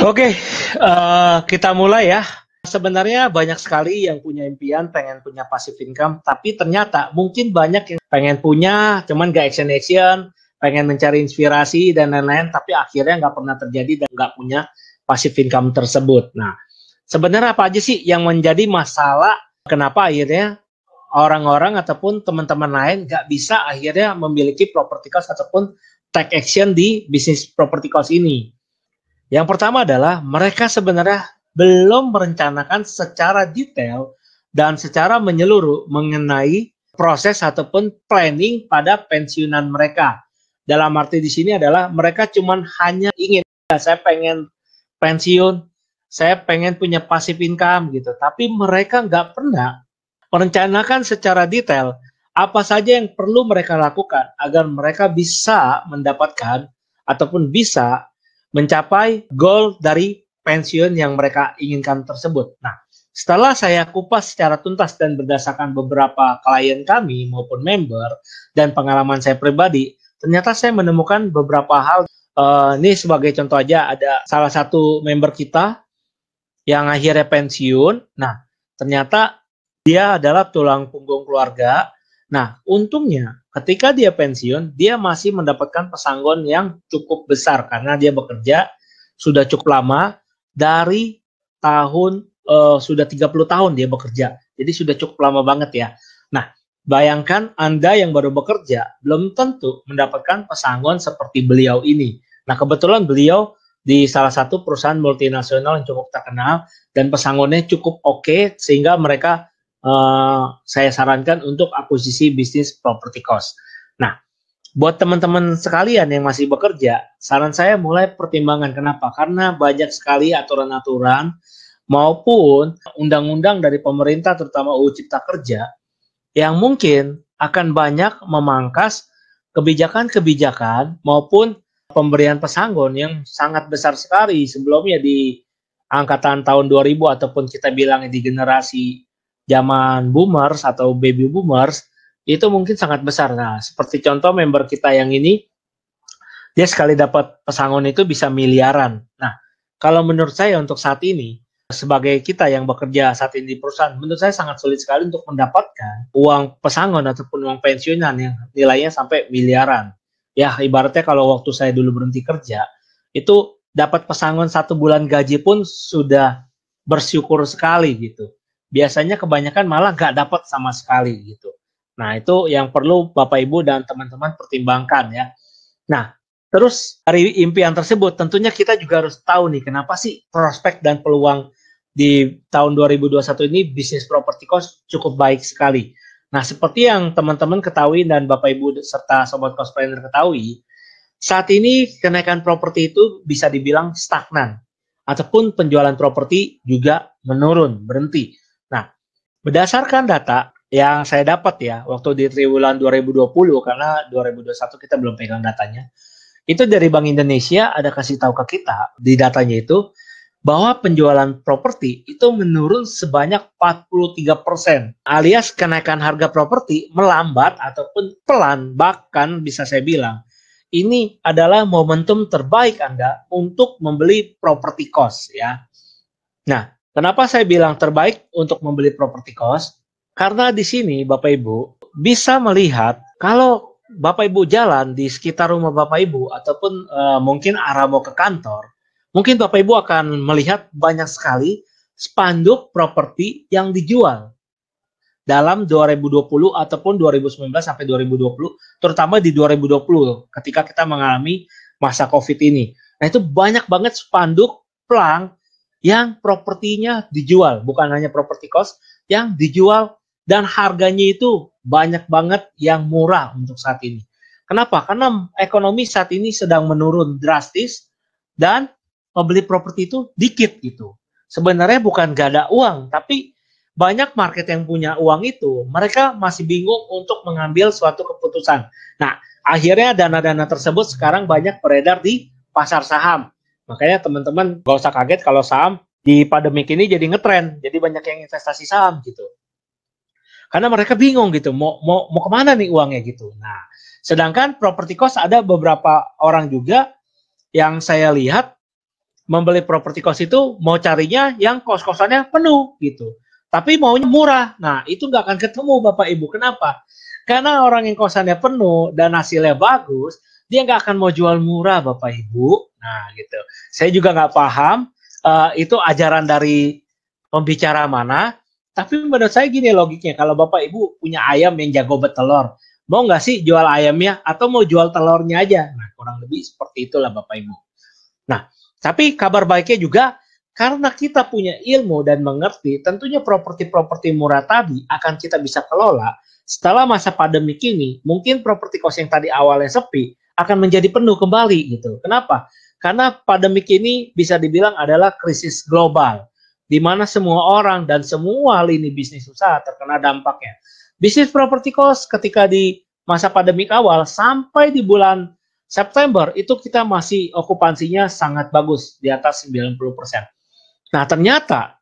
Oke, kita mulai ya. Sebenarnya banyak sekali yang punya impian pengen punya passive income, tapi ternyata mungkin banyak yang pengen punya, cuman gak action, pengen mencari inspirasi dan lain-lain, tapi akhirnya nggak pernah terjadi dan nggak punya passive income tersebut. Nah, sebenarnya apa aja sih yang menjadi masalah? Kenapa akhirnya orang-orang ataupun teman-teman lain nggak bisa akhirnya memiliki property cost ataupun take action di bisnis property cost ini? Yang pertama adalah mereka sebenarnya belum merencanakan secara detail dan secara menyeluruh mengenai proses ataupun planning pada pensiunan mereka. Dalam arti di sini adalah mereka cuma hanya ingin, ya, saya pengen pensiun, saya pengen punya passive income gitu. Tapi mereka nggak pernah merencanakan secara detail apa saja yang perlu mereka lakukan agar mereka bisa mendapatkan ataupun bisa mencapai goal dari pensiun yang mereka inginkan tersebut. Nah, setelah saya kupas secara tuntas dan berdasarkan beberapa klien kami maupun member dan pengalaman saya pribadi, ternyata saya menemukan beberapa hal. Ini sebagai contoh aja, ada salah satu member kita yang akhirnya pensiun. Nah, ternyata dia adalah tulang punggung keluarga. Nah, untungnya ketika dia pensiun, dia masih mendapatkan pesangon yang cukup besar karena dia bekerja sudah cukup lama, dari tahun sudah 30 tahun dia bekerja. Jadi sudah cukup lama banget ya. Nah, bayangkan Anda yang baru bekerja belum tentu mendapatkan pesangon seperti beliau ini. Nah, kebetulan beliau di salah satu perusahaan multinasional yang cukup terkenal dan pesangonnya cukup oke, sehingga mereka saya sarankan untuk akuisisi bisnis property cost. Nah, buat teman-teman sekalian yang masih bekerja, saran saya mulai pertimbangan. Kenapa? Karena banyak sekali aturan-aturan maupun undang-undang dari pemerintah, terutama UU Cipta Kerja, yang mungkin akan banyak memangkas kebijakan-kebijakan maupun pemberian pesangon yang sangat besar sekali sebelumnya di angkatan tahun 2000 ataupun kita bilang di generasi zaman boomers atau baby boomers, itu mungkin sangat besar. Nah, seperti contoh member kita yang ini, dia sekali dapat pesangon itu bisa miliaran. Nah, kalau menurut saya untuk saat ini, sebagai kita yang bekerja saat ini di perusahaan, menurut saya sangat sulit sekali untuk mendapatkan uang pesangon ataupun uang pensiunan yang nilainya sampai miliaran. Ya, ibaratnya kalau waktu saya dulu berhenti kerja, itu dapat pesangon 1 bulan gaji pun sudah bersyukur sekali gitu. Biasanya kebanyakan malah nggak dapat sama sekali gitu. Nah, itu yang perlu Bapak Ibu dan teman-teman pertimbangkan ya. Nah, terus dari impian tersebut tentunya kita juga harus tahu nih kenapa sih prospek dan peluang di tahun 2021 ini bisnis property cost cukup baik sekali. Nah, seperti yang teman-teman ketahui dan Bapak Ibu serta Sobat Cosplanner ketahui, saat ini kenaikan properti itu bisa dibilang stagnan ataupun penjualan properti juga menurun, berhenti. Nah, berdasarkan data yang saya dapat ya, waktu di triwulan 2020, karena 2021 kita belum pegang datanya, itu dari Bank Indonesia ada kasih tahu ke kita di datanya itu, bahwa penjualan properti itu menurun sebanyak 43%, alias kenaikan harga properti melambat ataupun pelan, bahkan bisa saya bilang, ini adalah momentum terbaik Anda untuk membeli property cost ya. Nah, kenapa saya bilang terbaik untuk membeli property cost? Karena di sini Bapak Ibu bisa melihat kalau Bapak Ibu jalan di sekitar rumah Bapak Ibu ataupun mungkin arah mau ke kantor, mungkin Bapak Ibu akan melihat banyak sekali spanduk properti yang dijual dalam 2020 ataupun 2019 sampai 2020, terutama di 2020 ketika kita mengalami masa Covid ini. Nah, itu banyak banget spanduk plang yang propertinya dijual, bukan hanya property cost, yang dijual dan harganya itu banyak banget yang murah untuk saat ini. Kenapa? Karena ekonomi saat ini sedang menurun drastis dan membeli properti itu dikit gitu. Sebenarnya bukan gak ada uang, tapi banyak market yang punya uang itu, mereka masih bingung untuk mengambil suatu keputusan. Nah, akhirnya dana-dana tersebut sekarang banyak beredar di pasar saham. Makanya teman-teman gak usah kaget kalau saham di pandemik ini jadi ngetren, jadi banyak yang investasi saham gitu. Karena mereka bingung gitu, mau kemana nih uangnya gitu. Nah, sedangkan property cost ada beberapa orang juga yang saya lihat membeli properti kos itu mau carinya yang kos-kosannya penuh gitu. Tapi maunya murah. Nah, itu nggak akan ketemu Bapak Ibu. Kenapa? Karena orang yang kosannya penuh dan hasilnya bagus, dia nggak akan mau jual murah Bapak Ibu. Nah, gitu. Saya juga nggak paham itu ajaran dari pembicara mana. Tapi menurut saya gini logiknya, kalau Bapak Ibu punya ayam yang jago bertelur, mau nggak sih jual ayamnya atau mau jual telurnya aja? Nah, kurang lebih seperti itulah Bapak Ibu. Nah, tapi kabar baiknya juga karena kita punya ilmu dan mengerti, tentunya properti-properti murah tadi akan kita bisa kelola. Setelah masa pandemi ini, mungkin properti kos yang tadi awalnya sepi akan menjadi penuh kembali gitu. Kenapa? Karena pandemi ini bisa dibilang adalah krisis global, di mana semua orang dan semua lini bisnis usaha terkena dampaknya. Bisnis properti kos ketika di masa pandemi awal sampai di bulan September itu kita masih okupansinya sangat bagus di atas 90%. Nah, ternyata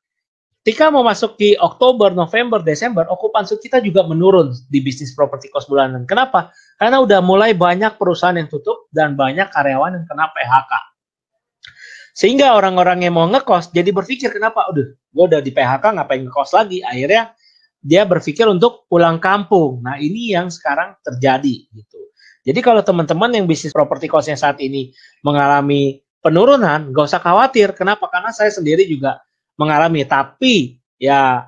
ketika mau masuk di Oktober, November, Desember, okupansi kita juga menurun di bisnis properti kos bulanan. Kenapa? Karena udah mulai banyak perusahaan yang tutup dan banyak karyawan yang kena PHK. Sehingga orang-orang yang mau ngekos jadi berpikir kenapa? Udah, gue udah di PHK ngapain ngekos lagi? Akhirnya dia berpikir untuk pulang kampung. Nah, ini yang sekarang terjadi gitu. Jadi kalau teman-teman yang bisnis properti kosnya saat ini mengalami penurunan, gak usah khawatir. Kenapa? Karena saya sendiri juga mengalami. Tapi ya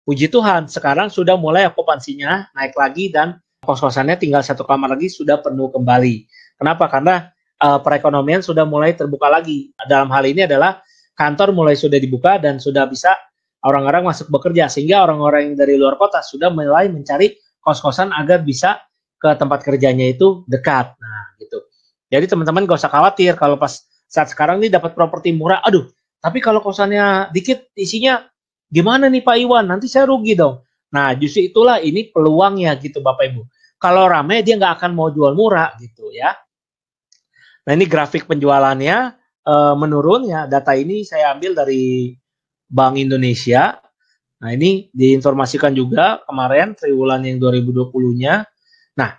puji Tuhan sekarang sudah mulai okupansinya naik lagi dan kos-kosannya tinggal satu kamar lagi sudah penuh kembali. Kenapa? Karena perekonomian sudah mulai terbuka lagi. Dalam hal ini adalah kantor mulai sudah dibuka dan sudah bisa orang-orang masuk bekerja. Sehingga orang-orang yang dari luar kota sudah mulai mencari kos-kosan agar bisa ke tempat kerjanya itu dekat. Nah, gitu. Jadi teman-teman gak usah khawatir kalau pas saat sekarang ini dapat properti murah, aduh, tapi kalau kosannya dikit isinya gimana nih Pak Iwan? Nanti saya rugi dong. Nah, justru itulah ini peluangnya gitu Bapak Ibu. Kalau rame dia nggak akan mau jual murah gitu ya. Nah, ini grafik penjualannya menurun ya. Data ini saya ambil dari Bank Indonesia. Nah, ini diinformasikan juga kemarin triwulan yang 2020-nya. Nah,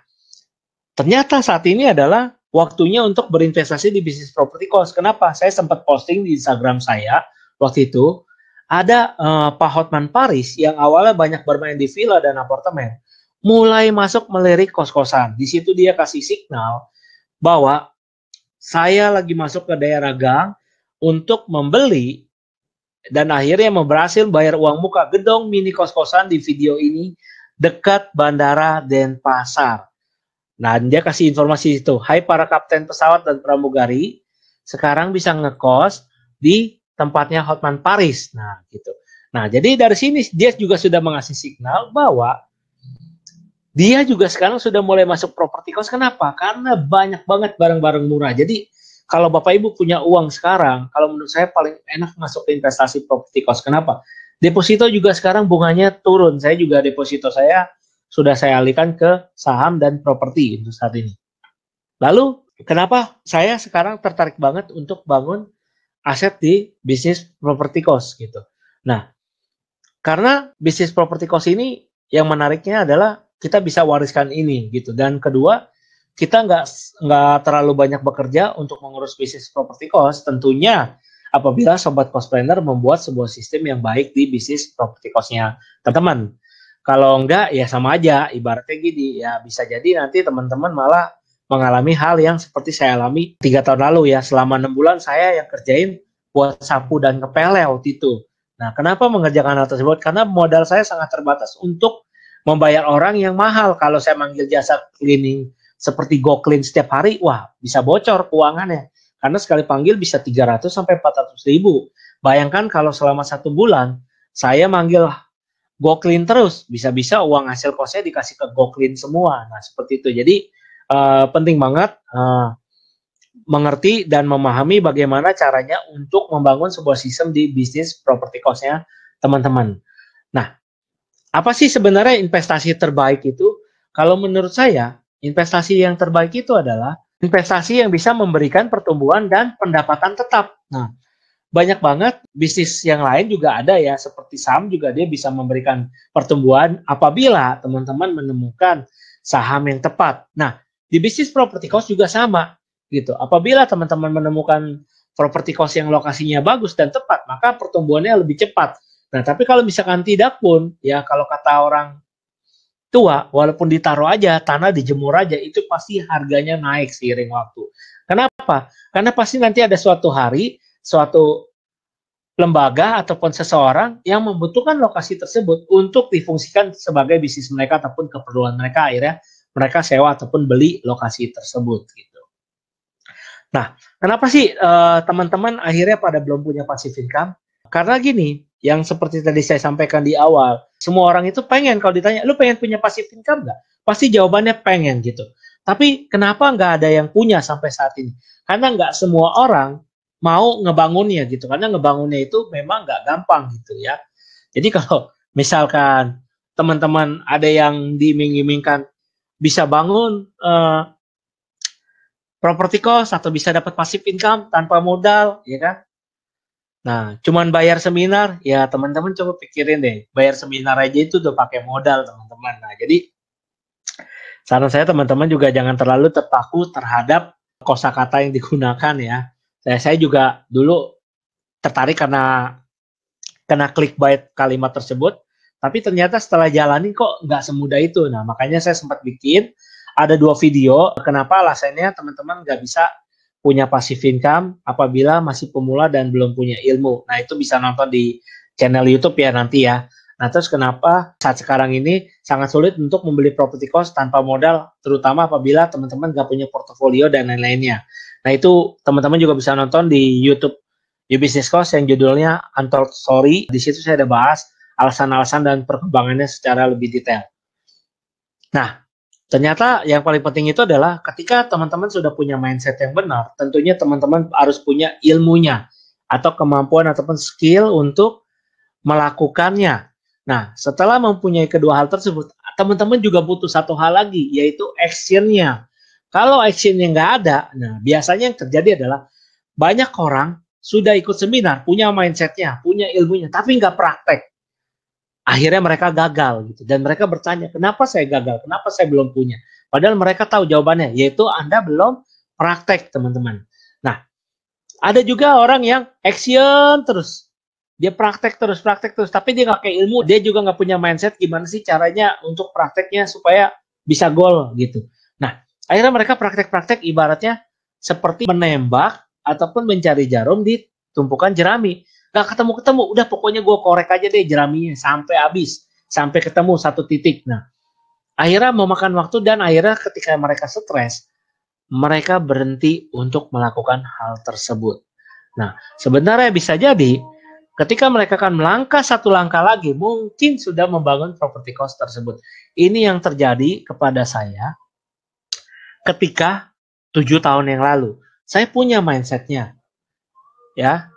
ternyata saat ini adalah waktunya untuk berinvestasi di bisnis properti kos. Kenapa? Saya sempat posting di Instagram saya waktu itu. Ada Pak Hotman Paris yang awalnya banyak bermain di villa dan apartemen. Mulai masuk melirik kos-kosan. Di situ dia kasih signal bahwa saya lagi masuk ke daerah gang untuk membeli dan akhirnya berhasil bayar uang muka gedung mini kos-kosan di video ini dekat Bandara Denpasar. Nah, dia kasih informasi itu. Hai para kapten pesawat dan pramugari, sekarang bisa ngekos di tempatnya Hotman Paris. Nah, gitu. Nah, jadi dari sini dia juga sudah mengasih signal bahwa dia juga sekarang sudah mulai masuk properti kos. Kenapa? Karena banyak banget barang-barang murah. Jadi kalau Bapak Ibu punya uang sekarang, kalau menurut saya paling enak masuk ke investasi properti kos. Kenapa? Deposito juga sekarang bunganya turun. Saya juga deposito saya sudah saya alihkan ke saham dan properti untuk saat ini. Lalu kenapa saya sekarang tertarik banget untuk bangun aset di bisnis properti kos gitu. Nah, karena bisnis properti kos ini yang menariknya adalah kita bisa wariskan ini gitu. Dan kedua, kita nggak terlalu banyak bekerja untuk mengurus bisnis properti kos. Tentunya apabila sobat cost planner membuat sebuah sistem yang baik di bisnis properti kosnya teman-teman. Kalau enggak ya sama aja, ibaratnya gini ya bisa jadi nanti teman-teman malah mengalami hal yang seperti saya alami 3 tahun lalu ya. Selama 6 bulan saya yang kerjain buat sapu dan ngepel waktu itu. Nah, kenapa mengerjakan hal tersebut? Karena modal saya sangat terbatas untuk membayar orang yang mahal. Kalau saya manggil jasa cleaning seperti GoClean setiap hari, wah bisa bocor keuangannya. Karena sekali panggil bisa 300 sampai 400 ribu. Bayangkan kalau selama 1 bulan saya manggil GoClean terus, bisa-bisa uang hasil kosnya dikasih ke GoClean semua. Nah, seperti itu. Jadi penting banget mengerti dan memahami bagaimana caranya untuk membangun sebuah sistem di bisnis properti kosnya teman-teman. Nah, apa sih sebenarnya investasi terbaik itu? Kalau menurut saya, investasi yang terbaik itu adalah investasi yang bisa memberikan pertumbuhan dan pendapatan tetap. Nah, banyak banget bisnis yang lain juga ada ya, seperti saham juga dia bisa memberikan pertumbuhan apabila teman-teman menemukan saham yang tepat. Nah, di bisnis properti cost juga sama gitu. Apabila teman-teman menemukan properti cost yang lokasinya bagus dan tepat, maka pertumbuhannya lebih cepat. Nah, tapi kalau misalkan tidak pun, ya kalau kata orang tua, walaupun ditaruh aja, tanah dijemur aja, itu pasti harganya naik seiring waktu. Kenapa? Karena pasti nanti ada suatu hari, suatu lembaga ataupun seseorang yang membutuhkan lokasi tersebut untuk difungsikan sebagai bisnis mereka ataupun keperluan mereka, akhirnya mereka sewa ataupun beli lokasi tersebut gitu. Nah, kenapa sih teman-teman akhirnya pada belum punya passive income? Karena gini, yang seperti tadi saya sampaikan di awal, semua orang itu pengen kalau ditanya, lu pengen punya passive income nggak? Pasti jawabannya pengen gitu. Tapi kenapa nggak ada yang punya sampai saat ini? Karena nggak semua orang mau ngebangunnya gitu. Karena ngebangunnya itu memang nggak gampang gitu ya. Jadi kalau misalkan teman-teman ada yang diiming-imingkan bisa bangun property cost atau bisa dapat passive income tanpa modal, ya kan? Nah, cuman bayar seminar, ya teman-teman coba pikirin deh, bayar seminar aja itu udah pakai modal, teman-teman. Nah, jadi saran saya teman-teman juga jangan terlalu terpaku terhadap kosakata yang digunakan ya. Saya juga dulu tertarik karena kena clickbait kalimat tersebut, tapi ternyata setelah jalani kok nggak semudah itu. Nah, makanya saya sempat bikin ada 2 video, kenapa alasannya teman-teman nggak bisa punya passive income apabila masih pemula dan belum punya ilmu. Nah, itu bisa nonton di channel YouTube ya nanti ya. Nah, terus kenapa saat sekarang ini sangat sulit untuk membeli property cost tanpa modal, terutama apabila teman-teman nggak punya portofolio dan lain-lainnya. Nah, itu teman-teman juga bisa nonton di YouTube You Business Cost yang judulnya Untold Story. Di situ saya ada bahas alasan-alasan dan perkembangannya secara lebih detail. Nah, ternyata yang paling penting itu adalah ketika teman-teman sudah punya mindset yang benar, tentunya teman-teman harus punya ilmunya atau kemampuan ataupun skill untuk melakukannya. Nah, setelah mempunyai kedua hal tersebut, teman-teman juga butuh satu hal lagi, yaitu action-nya. Kalau action-nya nggak ada, nah biasanya yang terjadi adalah banyak orang sudah ikut seminar, punya mindset-nya, punya ilmunya, tapi nggak praktek. Akhirnya mereka gagal gitu, dan mereka bertanya, kenapa saya gagal, kenapa saya belum punya, padahal mereka tahu jawabannya, yaitu Anda belum praktek, teman-teman. Nah, ada juga orang yang action terus, dia praktek terus, tapi dia nggak kayak ilmu, dia juga nggak punya mindset gimana sih caranya untuk prakteknya supaya bisa goal gitu. Nah, akhirnya mereka praktek ibaratnya seperti menembak ataupun mencari jarum di tumpukan jerami. Gak ketemu, udah pokoknya gue korek aja deh jeraminya sampai habis, sampai ketemu satu titik. Nah, akhirnya memakan waktu dan akhirnya ketika mereka stres, mereka berhenti untuk melakukan hal tersebut. Nah, sebenarnya bisa jadi ketika mereka akan melangkah satu langkah lagi, mungkin sudah membangun property cost tersebut. Ini yang terjadi kepada saya ketika 7 tahun yang lalu. Saya punya mindsetnya, ya.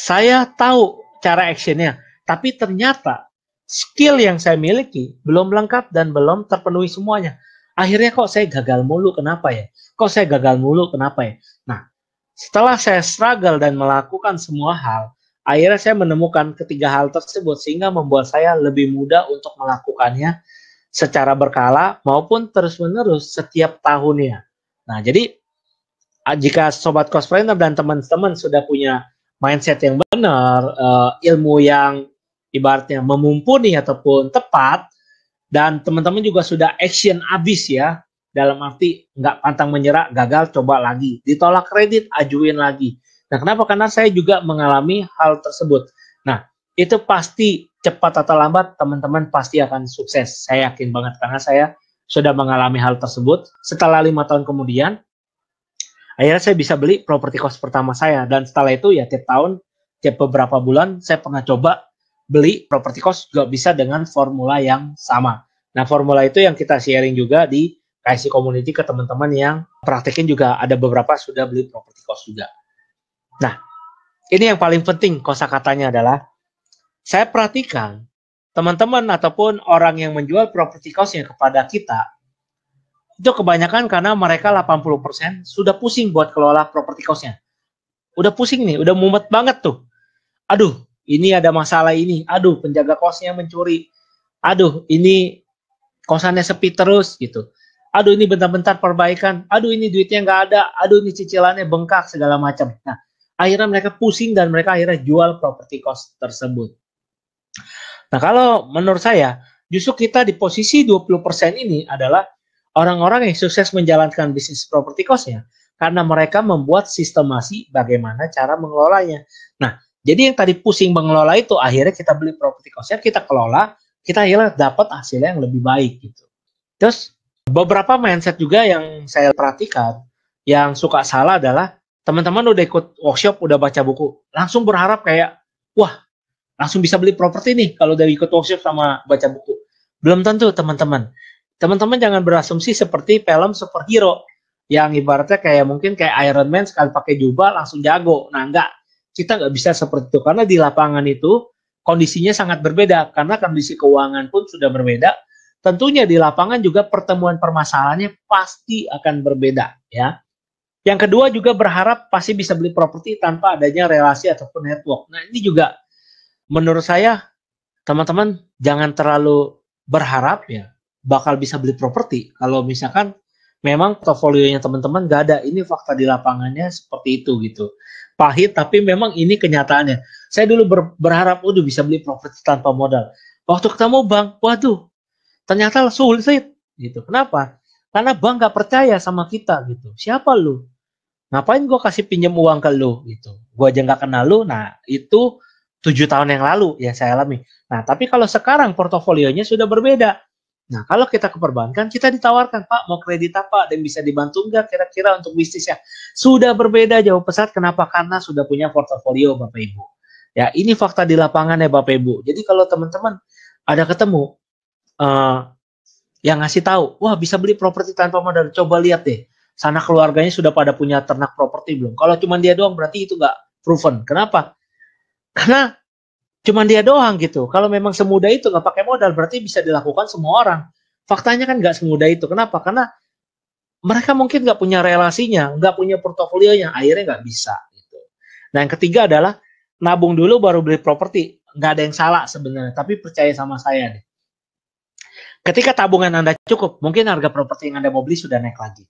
Saya tahu cara actionnya, tapi ternyata skill yang saya miliki belum lengkap dan belum terpenuhi semuanya. Akhirnya kok saya gagal mulu, kenapa ya? Kok saya gagal mulu, kenapa ya? Nah, setelah saya struggle dan melakukan semua hal, akhirnya saya menemukan ketiga hal tersebut sehingga membuat saya lebih mudah untuk melakukannya secara berkala maupun terus-menerus setiap tahunnya. Nah, jadi jika Sobat Cospreneur dan teman-teman sudah punya mindset yang benar, ilmu yang ibaratnya memumpuni ataupun tepat, dan teman-teman juga sudah action abis ya, dalam arti nggak pantang menyerah, gagal coba lagi, ditolak kredit ajuin lagi. Nah, kenapa? Karena saya juga mengalami hal tersebut. Nah, itu pasti cepat atau lambat teman-teman pasti akan sukses. Saya yakin banget karena saya sudah mengalami hal tersebut. Setelah 5 tahun kemudian, akhirnya saya bisa beli properti cost pertama saya, dan setelah itu ya tiap tahun, tiap beberapa bulan saya pernah coba beli properti cost juga bisa dengan formula yang sama. Nah, formula itu yang kita sharing juga di KSI Community ke teman-teman yang praktekin, juga ada beberapa sudah beli properti cost juga. Nah, ini yang paling penting kosakatanya adalah saya perhatikan teman-teman ataupun orang yang menjual properti cost-nya kepada kita itu kebanyakan karena mereka 80% sudah pusing buat kelola properti cost-nya. Udah pusing nih, udah mumet banget tuh. Aduh, ini ada masalah ini. Aduh, penjaga kosnya mencuri. Aduh, ini kosannya sepi terus gitu. aduh ini bentar-bentar perbaikan, aduh ini duitnya nggak ada, aduh ini cicilannya bengkak segala macam. Nah, akhirnya mereka pusing dan mereka akhirnya jual properti cost tersebut. Nah, kalau menurut saya, justru kita di posisi 20% ini adalah orang-orang yang sukses menjalankan bisnis properti cost-nya karena mereka membuat sistemasi bagaimana cara mengelolanya. Nah, jadi yang tadi pusing mengelola itu akhirnya kita beli properti cost-nya, kita kelola, kita akhirnya dapat hasilnya yang lebih baik gitu. Terus beberapa mindset juga yang saya perhatikan yang suka salah adalah teman-teman udah ikut workshop, udah baca buku, langsung berharap kayak, wah langsung bisa beli properti nih kalau udah ikut workshop sama baca buku. Belum tentu teman-teman. Teman-teman jangan berasumsi seperti film superhero yang ibaratnya kayak mungkin kayak Iron Man sekali pakai jubah langsung jago. Nah enggak, kita nggak bisa seperti itu karena di lapangan itu kondisinya sangat berbeda karena kondisi keuangan pun sudah berbeda. Tentunya di lapangan juga pertemuan permasalahannya pasti akan berbeda ya. Yang kedua juga berharap pasti bisa beli properti tanpa adanya relasi ataupun network. Nah ini juga menurut saya teman-teman jangan terlalu berharap ya bakal bisa beli properti kalau misalkan memang portofolionya teman-teman gak ada. Ini fakta di lapangannya seperti itu gitu. Pahit tapi memang ini kenyataannya. Saya dulu berharap udah bisa beli properti tanpa modal. Waktu ketemu bank, waduh, ternyata sulit gitu. Kenapa? Karena bank gak percaya sama kita gitu. Siapa lu? Ngapain gue kasih pinjam uang ke lu gitu. Gue aja gak kenal lu. Nah itu 7 tahun yang lalu yang saya alami. Nah, tapi kalau sekarang portofolionya sudah berbeda. Nah, kalau kita ke perbankan, kita ditawarkan, Pak, mau kredit apa dan bisa dibantu nggak kira-kira untuk bisnisnya. Sudah berbeda jauh pesat. Kenapa? Karena sudah punya portofolio, Bapak Ibu. Ya, ini fakta di lapangan ya, Bapak Ibu. Jadi kalau teman-teman ada ketemu yang ngasih tahu, wah bisa beli properti tanpa modal, coba lihat deh. Sana keluarganya sudah pada punya ternak properti belum? Kalau cuma dia doang, berarti itu nggak proven. Kenapa? Karena cuman dia doang gitu. Kalau memang semudah itu nggak pakai modal, berarti bisa dilakukan semua orang. Faktanya kan nggak semudah itu. Kenapa? Karena mereka mungkin nggak punya relasinya, nggak punya portofolionya, akhirnya nggak bisa. Gitu. Nah yang ketiga adalah nabung dulu baru beli properti. Nggak ada yang salah sebenarnya, tapi percaya sama saya deh. Ketika tabungan Anda cukup, mungkin harga properti yang Anda mau beli sudah naik lagi.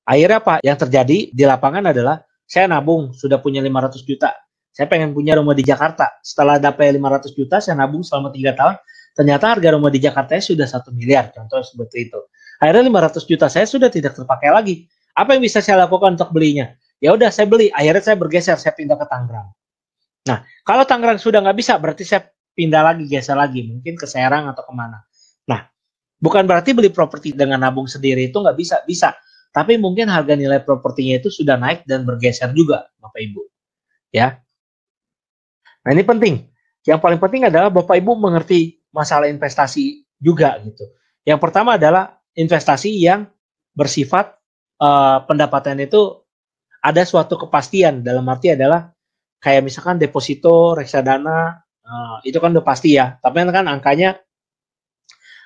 Akhirnya apa? Yang terjadi di lapangan adalah saya nabung, sudah punya 500 juta. Saya pengen punya rumah di Jakarta. Setelah dapat 500 juta, saya nabung selama 3 tahun. Ternyata harga rumah di Jakarta sudah 1 miliar. Contoh seperti itu. Akhirnya 500 juta saya sudah tidak terpakai lagi. Apa yang bisa saya lakukan untuk belinya? Ya udah saya beli. Akhirnya saya bergeser, saya pindah ke Tangerang. Nah, kalau Tangerang sudah nggak bisa, berarti saya pindah lagi, geser lagi. Mungkin ke Serang atau kemana. Nah, bukan berarti beli properti dengan nabung sendiri itu nggak bisa. Bisa. Tapi mungkin harga nilai propertinya itu sudah naik dan bergeser juga, Bapak Ibu. Ya. Nah ini penting. Yang paling penting adalah Bapak Ibu mengerti masalah investasi juga gitu. Yang pertama adalah investasi yang bersifat pendapatan itu ada suatu kepastian. Dalam arti adalah kayak misalkan deposito, reksadana, itu kan udah pasti ya. Tapi kan angkanya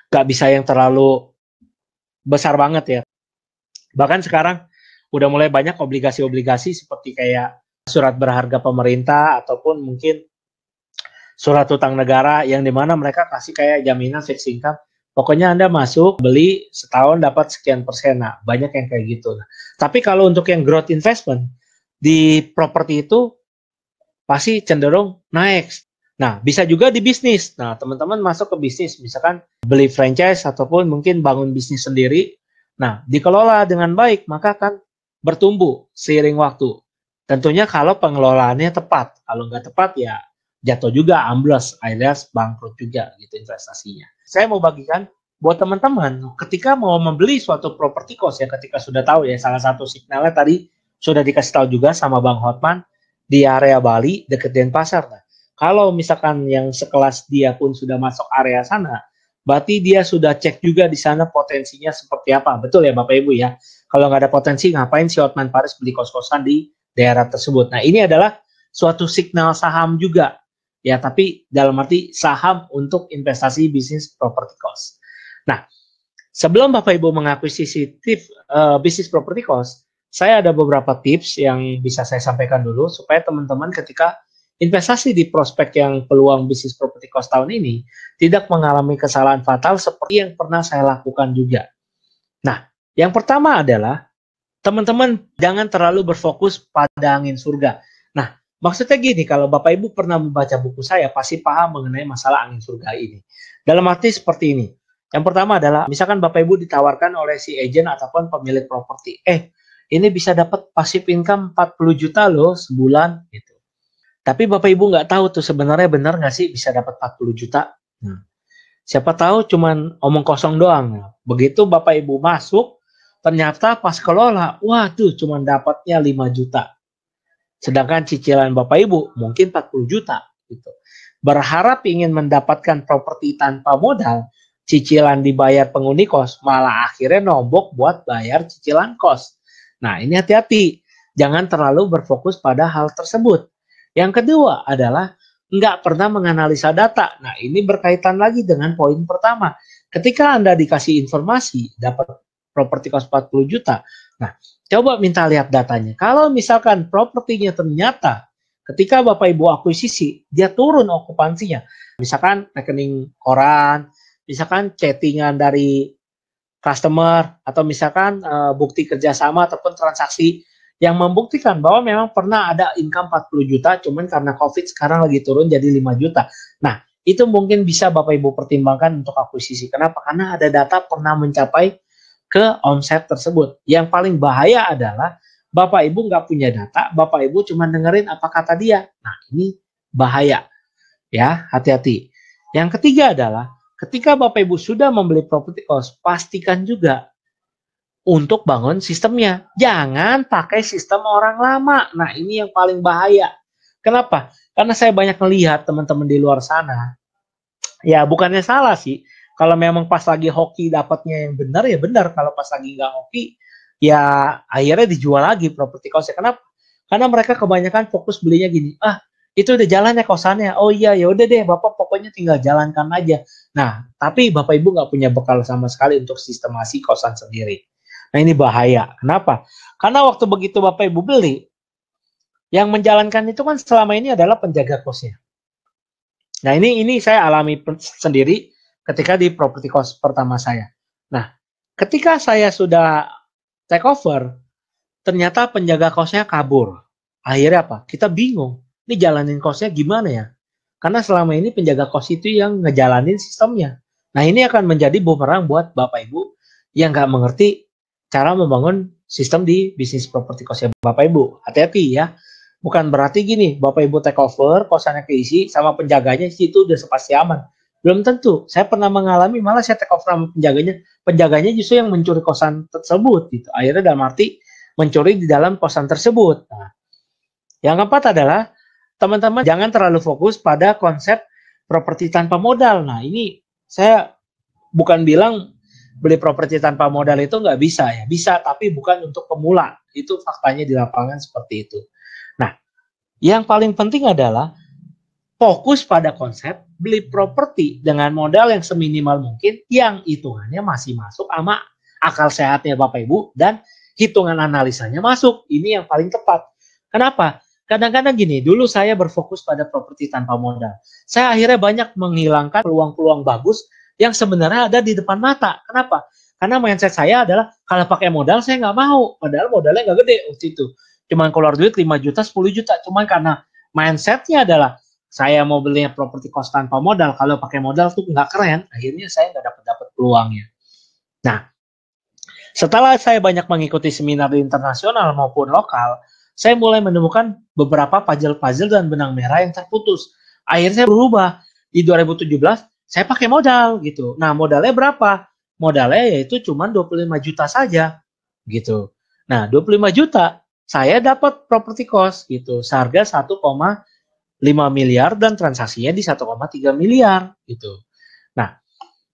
nggak bisa yang terlalu besar banget ya. Bahkan sekarang udah mulai banyak obligasi-obligasi seperti kayak surat berharga pemerintah ataupun mungkin surat utang negara yang dimana mereka kasih kayak jaminan fixed income. Pokoknya Anda masuk, beli setahun dapat sekian persen. Nah, banyak yang kayak gitu. Nah, tapi kalau untuk yang growth investment, di properti itu pasti cenderung naik. Nah, bisa juga di bisnis. Nah, teman-teman masuk ke bisnis, misalkan beli franchise ataupun mungkin bangun bisnis sendiri. Nah, dikelola dengan baik, maka akan bertumbuh seiring waktu. Tentunya kalau pengelolaannya tepat. Kalau nggak tepat ya jatuh juga, amblas, alias bangkrut juga gitu investasinya. Saya mau bagikan buat teman-teman ketika mau membeli suatu properti cost ya, ketika sudah tahu ya, salah satu signalnya tadi sudah dikasih tahu juga sama Bang Hotman di area Bali dekat Denpasar. Nah, kalau misalkan yang sekelas dia pun sudah masuk area sana, berarti dia sudah cek juga di sana potensinya seperti apa. Betul ya Bapak Ibu ya. Kalau nggak ada potensi, ngapain si Hotman Paris beli kos-kosan di daerah tersebut. Nah, ini adalah suatu signal saham juga. Ya, tapi dalam arti saham untuk investasi bisnis property cost. Nah, sebelum Bapak Ibu mengakuisisi bisnis property cost, saya ada beberapa tips yang bisa saya sampaikan dulu supaya teman-teman ketika investasi di prospek yang peluang bisnis property cost tahun ini tidak mengalami kesalahan fatal seperti yang pernah saya lakukan juga. Nah, Yang pertama adalah teman-teman jangan terlalu berfokus pada angin surga. Nah, maksudnya gini, kalau Bapak Ibu pernah membaca buku saya, pasti paham mengenai masalah angin surga ini. Dalam arti seperti ini. Yang pertama adalah, misalkan Bapak Ibu ditawarkan oleh si agent ataupun pemilik properti. Ini bisa dapat passive income 40 juta loh sebulan. Gitu. Tapi Bapak Ibu nggak tahu tuh sebenarnya benar nggak sih bisa dapat 40 juta. Siapa tahu cuman omong kosong doang. Begitu Bapak Ibu masuk, ternyata pas kelola, waduh cuma dapatnya 5 juta. Sedangkan cicilan Bapak Ibu mungkin 40 juta. Gitu. Berharap ingin mendapatkan properti tanpa modal, cicilan dibayar penghuni kos, malah akhirnya nombok buat bayar cicilan kos. Nah ini hati-hati, jangan terlalu berfokus pada hal tersebut. Yang kedua adalah nggak pernah menganalisa data. Nah, ini berkaitan lagi dengan poin pertama. Ketika Anda dikasih informasi, dapat properti kos 40 juta, nah, coba minta lihat datanya. Kalau misalkan propertinya ternyata ketika Bapak Ibu akuisisi, dia turun okupansinya. Misalkan rekening koran, misalkan chattingan dari customer, atau misalkan bukti kerjasama ataupun transaksi yang membuktikan bahwa memang pernah ada income 40 juta, cuman karena COVID sekarang lagi turun jadi 5 juta. Nah, itu mungkin bisa Bapak Ibu pertimbangkan untuk akuisisi. Kenapa? Karena ada data pernah mencapai ke omset tersebut. Yang paling bahaya adalah Bapak Ibu nggak punya data, Bapak Ibu cuma dengerin apa kata dia. Nah, ini bahaya. Ya, hati-hati. Yang ketiga adalah ketika Bapak Ibu sudah membeli properti kos, pastikan juga untuk bangun sistemnya. Jangan pakai sistem orang lama. Nah, ini yang paling bahaya. Kenapa? Karena saya banyak melihat teman-teman di luar sana. Ya, bukannya salah sih. Kalau memang pas lagi hoki dapatnya yang benar, ya benar. Kalau pas lagi nggak hoki, ya akhirnya dijual lagi properti kosnya. Kenapa? Karena mereka kebanyakan fokus belinya gini. Itu udah jalan ya kosannya. Oh iya, ya udah deh, Bapak pokoknya tinggal jalankan aja. Nah, tapi Bapak Ibu nggak punya bekal sama sekali untuk sistemasi kosan sendiri. Nah ini bahaya. Kenapa? Karena waktu begitu Bapak Ibu beli, yang menjalankan itu kan selama ini adalah penjaga kosnya. Nah ini saya alami sendiri ketika di properti kos pertama saya. Nah ketika saya sudah take over, ternyata penjaga kosnya kabur. Akhirnya apa? Kita bingung. Ini jalanin kosnya gimana ya? Karena selama ini penjaga kos itu yang ngejalanin sistemnya. Nah ini akan menjadi bumerang buat Bapak Ibu yang nggak mengerti cara membangun sistem di bisnis properti kosnya Bapak Ibu. Hati-hati ya. Bukan berarti gini, Bapak Ibu take over, kosannya keisi, sama penjaganya itu udah pasti aman. Belum tentu. Saya pernah mengalami, malah saya take over sama penjaganya. Penjaganya justru yang mencuri kosan tersebut. Gitu. Akhirnya dalam arti mencuri di dalam kosan tersebut. Nah, yang keempat adalah, teman-teman jangan terlalu fokus pada konsep properti tanpa modal. Nah, ini saya bukan bilang beli properti tanpa modal itu nggak bisa ya. Bisa, tapi bukan untuk pemula. Itu faktanya di lapangan seperti itu. Nah, yang paling penting adalah fokus pada konsep beli properti dengan modal yang seminimal mungkin, yang hitungannya masih masuk sama akal sehatnya Bapak Ibu, dan hitungan analisanya masuk. Ini yang paling tepat. Kenapa? Kadang-kadang gini, dulu saya berfokus pada properti tanpa modal. Saya akhirnya banyak menghilangkan peluang-peluang bagus yang sebenarnya ada di depan mata. Kenapa? Karena mindset saya adalah kalau pakai modal saya nggak mau. Padahal modalnya nggak gede waktu itu. Cuman keluar duit 5 juta, 10 juta. Cuman karena mindsetnya adalah saya mau belinya properti kos tanpa modal. Kalau pakai modal tuh nggak keren. Akhirnya saya nggak dapat peluangnya. Nah, setelah saya banyak mengikuti seminar di internasional maupun lokal, saya mulai menemukan beberapa puzzle-puzzle dan benang merah yang terputus. Akhirnya saya berubah. Di 2017, saya pakai modal gitu. Nah, modalnya berapa? Modalnya yaitu cuma 25 juta saja gitu. Nah, 25 juta saya dapat properti cost gitu. Seharga 1,5 miliar dan transaksinya di 1,3 miliar gitu. Nah,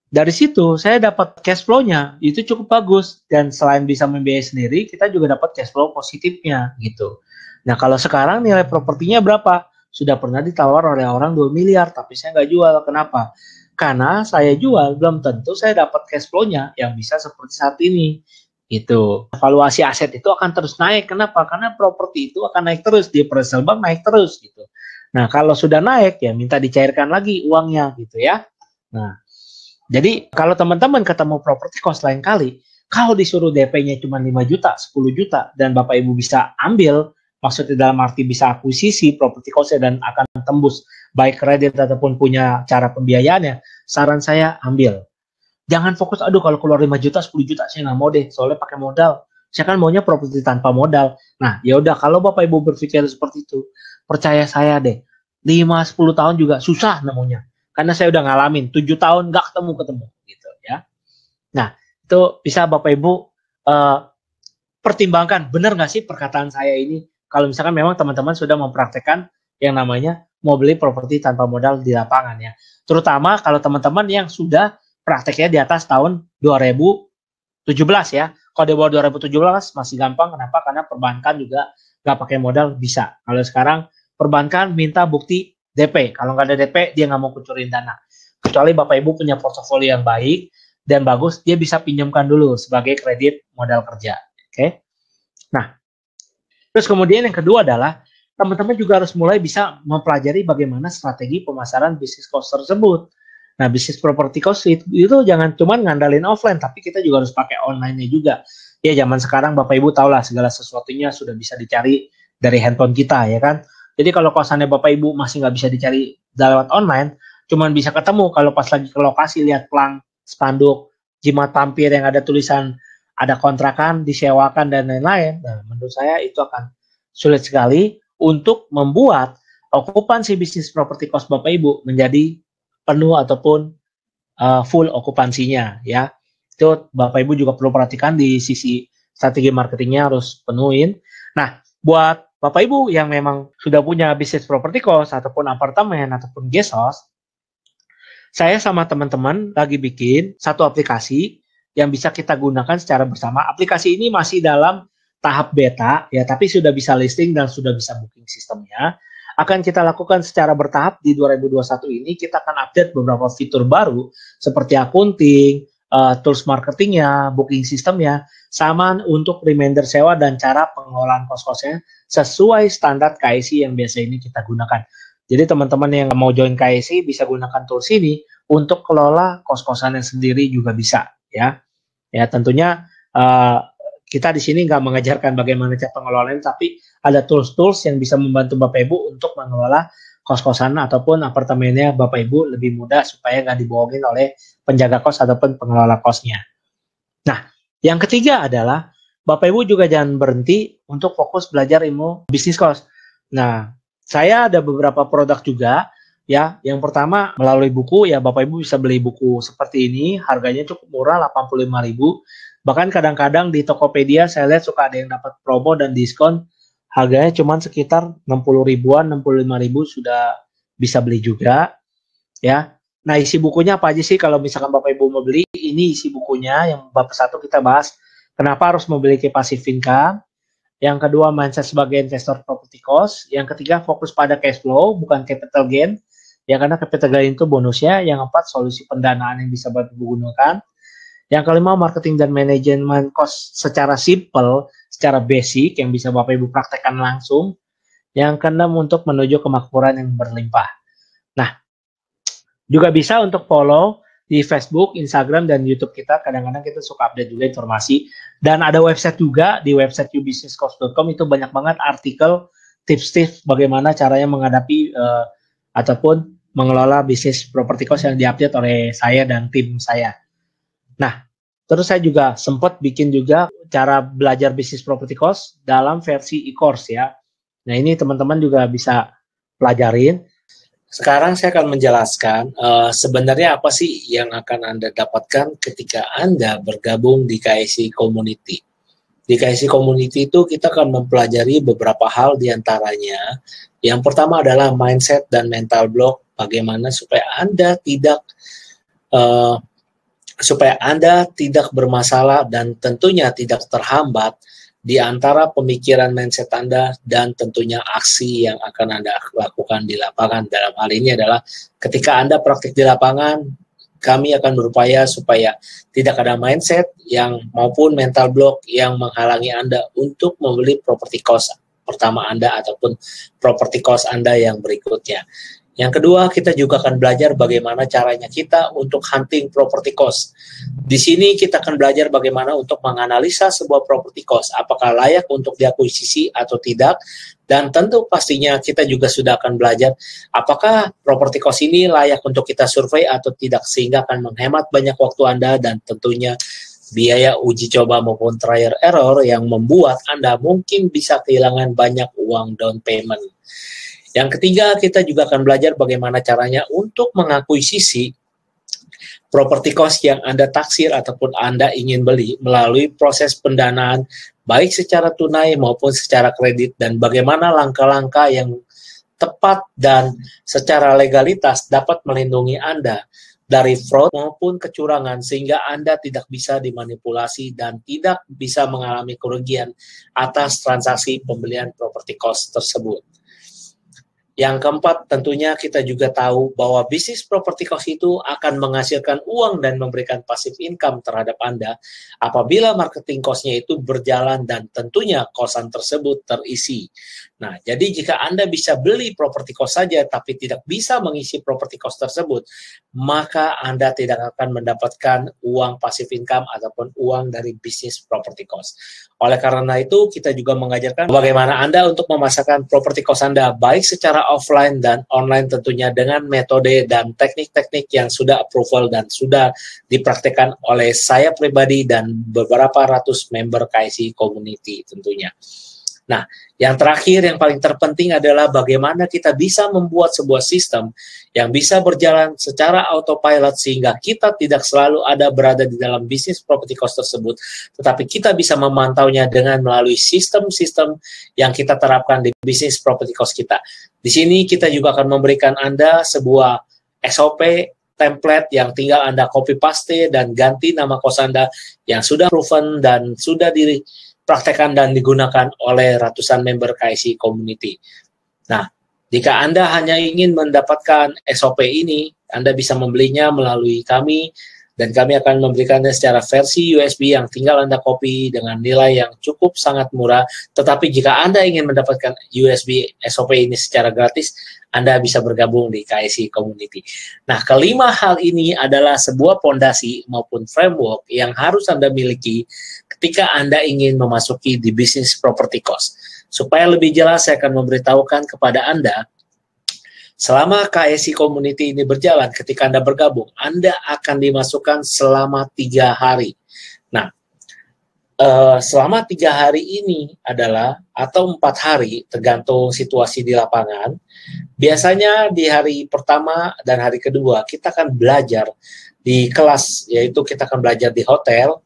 dari situ saya dapat cash flow-nya itu cukup bagus, dan selain bisa membiayai sendiri, kita juga dapat cash flow positifnya gitu. Nah, kalau sekarang nilai propertinya berapa? Sudah pernah ditawar oleh orang 2 miliar, tapi saya nggak jual. Kenapa? Karena saya jual belum tentu saya dapat cash flow-nya yang bisa seperti saat ini. Gitu. Valuasi aset itu akan terus naik. Kenapa? Karena properti itu akan naik terus, di appraisal bank naik terus gitu. Nah, kalau sudah naik ya minta dicairkan lagi uangnya gitu ya. Nah, jadi kalau teman-teman ketemu properti cost lain kali, Kalau disuruh DP-nya cuma 5 juta, 10 juta, dan Bapak Ibu bisa ambil, maksudnya dalam arti bisa akuisisi properti cost dan akan tembus baik kredit ataupun punya cara pembiayaannya, saran saya ambil. Jangan fokus, aduh kalau keluar 5 juta, 10 juta, saya nggak mau deh, soalnya pakai modal. Saya kan maunya properti tanpa modal. Nah, ya udah kalau Bapak Ibu berpikir seperti itu, percaya saya deh, 5-10 tahun juga susah nemunya. Karena saya udah ngalamin, 7 tahun nggak ketemu gitu ya. Nah, itu bisa Bapak Ibu pertimbangkan, benar nggak sih perkataan saya ini? Kalau misalkan memang teman-teman sudah mempraktekkan yang namanya mau beli properti tanpa modal di lapangan ya. Terutama kalau teman-teman yang sudah prakteknya di atas tahun 2017 ya. Kalau di bawah 2017 masih gampang, kenapa? Karena perbankan juga nggak pakai modal bisa. Kalau sekarang perbankan minta bukti DP. Kalau nggak ada DP, dia nggak mau kucurin dana. Kecuali Bapak Ibu punya portofolio yang baik dan bagus, dia bisa pinjamkan dulu sebagai kredit modal kerja. Oke. Nah, terus kemudian yang kedua adalah teman-teman juga harus mulai bisa mempelajari bagaimana strategi pemasaran bisnis cost tersebut. Nah, bisnis property cost itu jangan cuma ngandalin offline, tapi kita juga harus pakai online-nya juga. Ya, zaman sekarang Bapak Ibu tahu lah segala sesuatunya sudah bisa dicari dari handphone kita, ya kan? Jadi kalau kosannya Bapak Ibu masih nggak bisa dicari lewat online, cuman bisa ketemu kalau pas lagi ke lokasi lihat pelang, spanduk, jimat pampir yang ada tulisan ada kontrakan, disewakan, dan lain-lain. Nah, menurut saya itu akan sulit sekali untuk membuat okupansi bisnis properti cost Bapak Ibu menjadi penuh ataupun full okupansinya ya. Itu Bapak Ibu juga perlu perhatikan di sisi strategi marketingnya harus penuhin. Nah, buat Bapak Ibu yang memang sudah punya bisnis properti cost ataupun apartemen ataupun guest house, saya sama teman-teman lagi bikin satu aplikasi yang bisa kita gunakan secara bersama. Aplikasi ini masih dalam tahap beta ya, tapi sudah bisa listing dan sudah bisa booking sistemnya. Akan kita lakukan secara bertahap di 2021 ini. Kita akan update beberapa fitur baru seperti akunting, tools marketingnya, booking sistemnya, sama untuk reminder sewa dan cara pengelolaan kos-kosnya sesuai standar KIC yang biasa ini kita gunakan. Jadi teman-teman yang mau join KIC bisa gunakan tools ini untuk kelola kos-kosannya sendiri juga bisa ya. Ya tentunya kita di sini nggak mengajarkan bagaimana cara pengelolaan, tapi ada tools-tools yang bisa membantu Bapak Ibu untuk mengelola kos-kosan ataupun apartemennya Bapak Ibu lebih mudah supaya nggak dibohongin oleh penjaga kos ataupun pengelola kosnya. Nah, yang ketiga adalah Bapak Ibu juga jangan berhenti untuk fokus belajar ilmu bisnis kos. Nah, saya ada beberapa produk juga ya. Yang pertama melalui buku ya, Bapak Ibu bisa beli buku seperti ini, harganya cukup murah 85.000. Bahkan kadang-kadang di Tokopedia saya lihat suka ada yang dapat promo dan diskon, harganya cuma sekitar 60 ribuan, 65 ribu sudah bisa beli juga ya. Nah, isi bukunya apa aja sih kalau misalkan Bapak Ibu mau beli? Ini isi bukunya. Yang bab 1 kita bahas kenapa harus memiliki passive income. Yang kedua, mindset sebagai investor property cost. Yang ketiga, fokus pada cash flow bukan capital gain. Ya, karena capital gain itu bonusnya. Yang keempat, solusi pendanaan yang bisa Bapak Ibu gunakan. Yang kelima, marketing dan manajemen cost secara simple, secara basic yang bisa Bapak Ibu praktekkan langsung. Yang keenam, untuk menuju kemakmuran yang berlimpah. Nah, juga bisa untuk follow di Facebook, Instagram, dan YouTube kita. Kadang-kadang kita suka update juga informasi. Dan ada website juga, di website youbusinesscost.com itu banyak banget artikel, tips-tips bagaimana caranya menghadapi ataupun mengelola bisnis property cost yang diupdate oleh saya dan tim saya. Nah, terus saya juga sempat bikin juga cara belajar bisnis property cost dalam versi e-course ya. Nah, ini teman-teman juga bisa pelajarin. Sekarang saya akan menjelaskan sebenarnya apa sih yang akan Anda dapatkan ketika Anda bergabung di KIC Community. Di KIC Community itu kita akan mempelajari beberapa hal diantaranya. Yang pertama adalah mindset dan mental block, bagaimana supaya Anda tidak bermasalah dan tentunya tidak terhambat di antara pemikiran mindset Anda dan tentunya aksi yang akan Anda lakukan di lapangan. Dalam hal ini adalah ketika Anda praktik di lapangan, kami akan berupaya supaya tidak ada mindset yang maupun mental block yang menghalangi Anda untuk membeli property cost pertama Anda ataupun property cost Anda yang berikutnya. Yang kedua, kita juga akan belajar bagaimana caranya kita untuk hunting property cost. Di sini kita akan belajar bagaimana untuk menganalisa sebuah property cost, apakah layak untuk diakuisisi atau tidak, dan tentu pastinya kita juga sudah akan belajar apakah property cost ini layak untuk kita survei atau tidak, sehingga akan menghemat banyak waktu Anda dan tentunya biaya uji coba maupun trial error yang membuat Anda mungkin bisa kehilangan banyak uang down payment. Yang ketiga, kita juga akan belajar bagaimana caranya untuk mengakuisisi property cost yang Anda taksir ataupun Anda ingin beli melalui proses pendanaan, baik secara tunai maupun secara kredit, dan bagaimana langkah-langkah yang tepat dan secara legalitas dapat melindungi Anda dari fraud maupun kecurangan, sehingga Anda tidak bisa dimanipulasi dan tidak bisa mengalami kerugian atas transaksi pembelian property cost tersebut. Yang keempat, tentunya kita juga tahu bahwa bisnis property cost itu akan menghasilkan uang dan memberikan passive income terhadap Anda apabila marketing cost-nya itu berjalan dan tentunya kosan tersebut terisi. Nah, jadi jika Anda bisa beli property cost saja tapi tidak bisa mengisi property cost tersebut, maka Anda tidak akan mendapatkan uang passive income ataupun uang dari bisnis property cost. Oleh karena itu, kita juga mengajarkan bagaimana Anda untuk memasarkan property cost Anda baik secara offline dan online tentunya dengan metode dan teknik-teknik yang sudah approval dan sudah dipraktekkan oleh saya pribadi dan beberapa ratus member KSI Community tentunya. Nah, yang terakhir, yang paling terpenting adalah bagaimana kita bisa membuat sebuah sistem yang bisa berjalan secara autopilot sehingga kita tidak selalu berada di dalam bisnis property cost tersebut, tetapi kita bisa memantaunya dengan melalui sistem-sistem yang kita terapkan di bisnis property cost kita. Di sini kita juga akan memberikan Anda sebuah SOP template yang tinggal Anda copy paste dan ganti nama kos Anda yang sudah proven dan sudah dipraktekkan dan digunakan oleh ratusan member KSI Community. Nah, jika Anda hanya ingin mendapatkan SOP ini, Anda bisa membelinya melalui kami, dan kami akan memberikannya secara versi USB yang tinggal Anda copy dengan nilai yang cukup sangat murah. Tetapi jika Anda ingin mendapatkan USB SOP ini secara gratis, Anda bisa bergabung di KSI Community. Nah, kelima hal ini adalah sebuah fondasi maupun framework yang harus Anda miliki ketika Anda ingin memasuki di bisnis property cost. Supaya lebih jelas, saya akan memberitahukan kepada Anda, selama KSI Community ini berjalan, ketika Anda bergabung, Anda akan dimasukkan selama 3 hari. Nah, selama 3 hari ini adalah, atau 4 hari, tergantung situasi di lapangan. Biasanya di hari pertama dan hari kedua, kita akan belajar di kelas, yaitu kita akan belajar di hotel.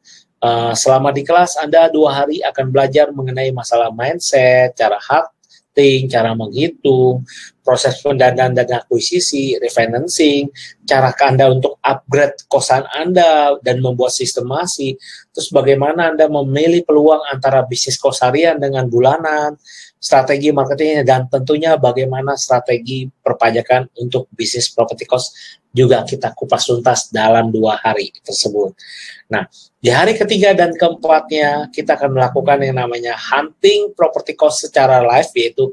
Selama di kelas, Anda 2 hari akan belajar mengenai masalah mindset, cara hunting, cara menghitung, proses pendanaan dan akuisisi, refinancing, cara Anda untuk upgrade kosan Anda dan membuat sistemasi, terus bagaimana Anda memilih peluang antara bisnis kos harian dengan bulanan, strategi marketingnya, dan tentunya bagaimana strategi perpajakan untuk bisnis property cost juga kita kupas tuntas dalam 2 hari tersebut. Nah, di hari ketiga dan keempatnya kita akan melakukan yang namanya hunting property cost secara live, yaitu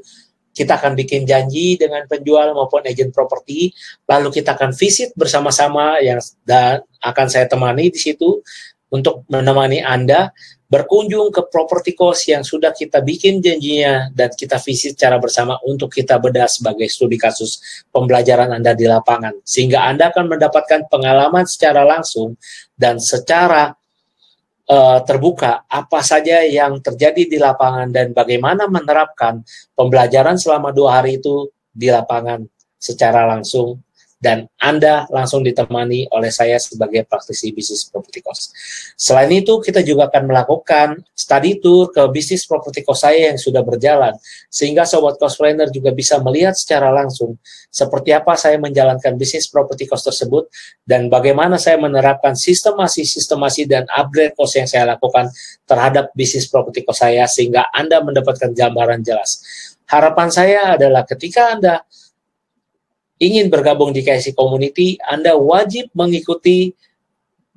kita akan bikin janji dengan penjual maupun agen properti, lalu kita akan visit bersama-sama dan akan saya temani di situ untuk menemani Anda berkunjung ke property cost yang sudah kita bikin janjinya dan kita visit secara bersama untuk kita bedah sebagai studi kasus pembelajaran Anda di lapangan, sehingga Anda akan mendapatkan pengalaman secara langsung dan secara terbuka apa saja yang terjadi di lapangan dan bagaimana menerapkan pembelajaran selama 2 hari itu di lapangan secara langsung, dan Anda langsung ditemani oleh saya sebagai praktisi bisnis property cost. Selain itu, kita juga akan melakukan study tour ke bisnis property cost saya yang sudah berjalan, sehingga Sobat Cost Planner juga bisa melihat secara langsung seperti apa saya menjalankan bisnis property cost tersebut dan bagaimana saya menerapkan sistemasi dan upgrade cost yang saya lakukan terhadap bisnis property cost saya, sehingga Anda mendapatkan gambaran jelas. Harapan saya adalah ketika Anda ingin bergabung di KSI Community, Anda wajib mengikuti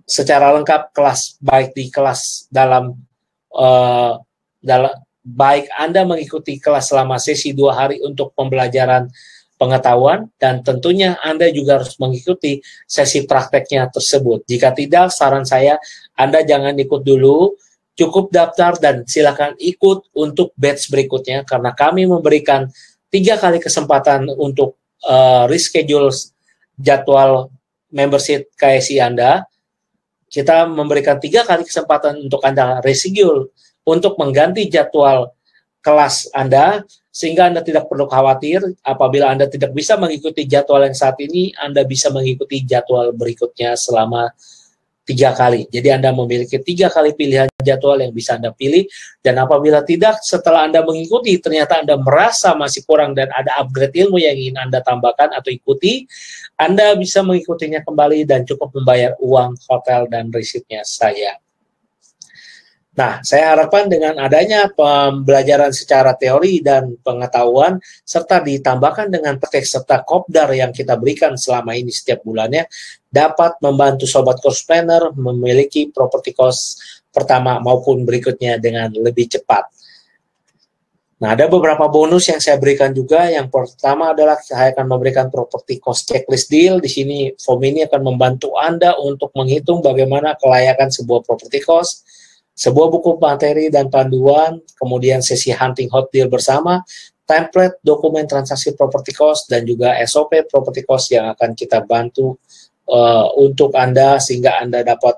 secara lengkap kelas, baik di kelas baik Anda mengikuti kelas selama sesi 2 hari untuk pembelajaran pengetahuan, dan tentunya Anda juga harus mengikuti sesi prakteknya tersebut. Jika tidak, saran saya Anda jangan ikut dulu, cukup daftar dan silakan ikut untuk batch berikutnya, karena kami memberikan 3 kali kesempatan untuk reschedule jadwal membership KSI Anda. Kita memberikan 3 kali kesempatan untuk Anda reschedule untuk mengganti jadwal kelas Anda, sehingga Anda tidak perlu khawatir apabila Anda tidak bisa mengikuti jadwal yang saat ini, Anda bisa mengikuti jadwal berikutnya selama 3 kali. Jadi Anda memiliki 3 kali pilihan jadwal yang bisa Anda pilih, dan apabila tidak, setelah Anda mengikuti ternyata Anda merasa masih kurang dan ada upgrade ilmu yang ingin Anda tambahkan atau ikuti, Anda bisa mengikutinya kembali dan cukup membayar uang hotel dan resitnya saya. Nah, saya harapkan dengan adanya pembelajaran secara teori dan pengetahuan, serta ditambahkan dengan praktek serta kopdar yang kita berikan selama ini setiap bulannya, dapat membantu Sobat Course Planner memiliki property cost pertama maupun berikutnya dengan lebih cepat. Nah, ada beberapa bonus yang saya berikan juga. Yang pertama adalah saya akan memberikan property cost checklist deal. Di sini form ini akan membantu Anda untuk menghitung bagaimana kelayakan sebuah property cost, sebuah buku materi dan panduan, kemudian sesi hunting hot deal bersama, template dokumen transaksi property cost, dan juga SOP property cost yang akan kita bantu untuk Anda sehingga Anda dapat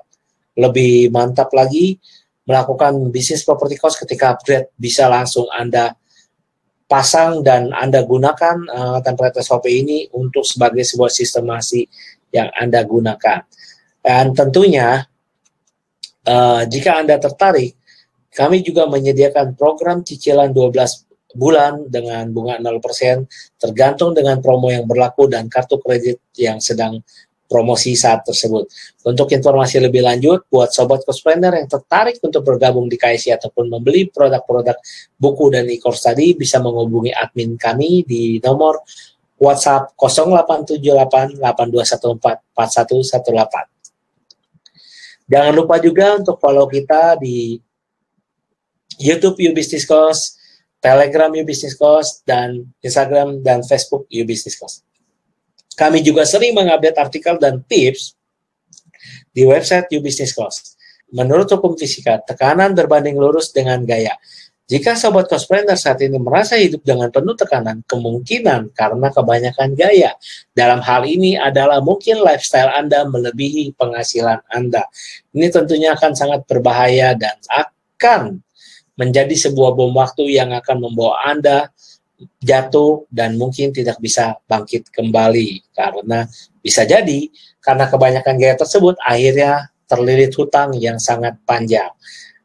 lebih mantap lagi melakukan bisnis property cost. Ketika upgrade bisa langsung Anda pasang dan Anda gunakan template SOP ini untuk sebagai sebuah sistemasi yang Anda gunakan. Dan tentunya jika Anda tertarik, kami juga menyediakan program cicilan 12 bulan dengan bunga 0%, tergantung dengan promo yang berlaku dan kartu kredit yang sedang promosi saat tersebut. Untuk informasi lebih lanjut, buat Sobat Course Planner yang tertarik untuk bergabung di KSI ataupun membeli produk-produk buku dan e-course tadi, bisa menghubungi admin kami di nomor WhatsApp 0878 8214 4118. Jangan lupa juga untuk follow kita di YouTube You Business Course, Telegram You Business Course, dan Instagram dan Facebook You Business Course. Kami juga sering mengupdate artikel dan tips di website You Business Course. Menurut hukum fisika, tekanan berbanding lurus dengan gaya. Jika Sobat Course Planner saat ini merasa hidup dengan penuh tekanan, kemungkinan karena kebanyakan gaya. Dalam hal ini adalah mungkin lifestyle Anda melebihi penghasilan Anda. Ini tentunya akan sangat berbahaya dan akan menjadi sebuah bom waktu yang akan membawa Anda jatuh dan mungkin tidak bisa bangkit kembali. Karena bisa jadi, karena kebanyakan gaya tersebut, akhirnya terlilit hutang yang sangat panjang.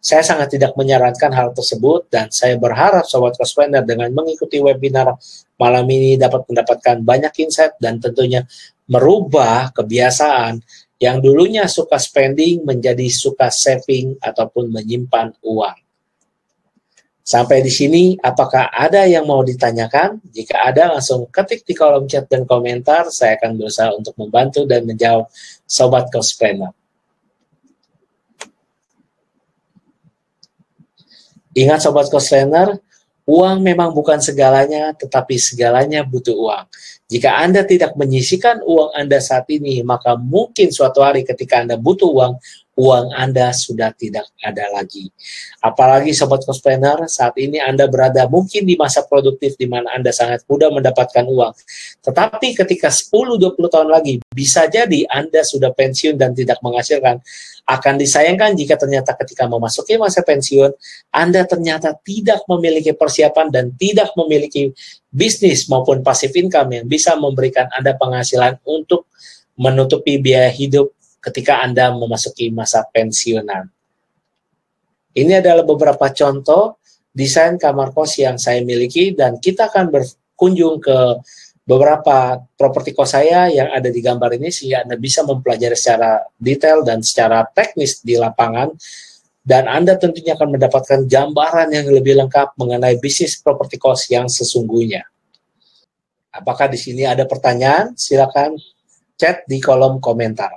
Saya sangat tidak menyarankan hal tersebut, dan saya berharap Sobat Course Planner dengan mengikuti webinar malam ini dapat mendapatkan banyak insight dan tentunya merubah kebiasaan yang dulunya suka spending menjadi suka saving ataupun menyimpan uang. Sampai di sini, apakah ada yang mau ditanyakan? Jika ada, langsung ketik di kolom chat dan komentar. Saya akan berusaha untuk membantu dan menjawab Sobat Course Planner. Ingat Sobat Course Planner, uang memang bukan segalanya, tetapi segalanya butuh uang. Jika Anda tidak menyisihkan uang Anda saat ini, maka mungkin suatu hari ketika Anda butuh uang, uang Anda sudah tidak ada lagi. Apalagi Sobat Course Planner, saat ini Anda berada mungkin di masa produktif di mana Anda sangat mudah mendapatkan uang. Tetapi ketika 10-20 tahun lagi, bisa jadi Anda sudah pensiun dan tidak menghasilkan. Akan disayangkan jika ternyata ketika memasuki masa pensiun, Anda ternyata tidak memiliki persiapan dan tidak memiliki bisnis maupun passive income yang bisa memberikan Anda penghasilan untuk menutupi biaya hidup ketika Anda memasuki masa pensiunan. Ini adalah beberapa contoh desain kamar kos yang saya miliki, dan kita akan berkunjung ke beberapa properti kos saya yang ada di gambar ini sehingga Anda bisa mempelajari secara detail dan secara teknis di lapangan, dan Anda tentunya akan mendapatkan gambaran yang lebih lengkap mengenai bisnis properti kos yang sesungguhnya. Apakah di sini ada pertanyaan? Silakan chat di kolom komentar.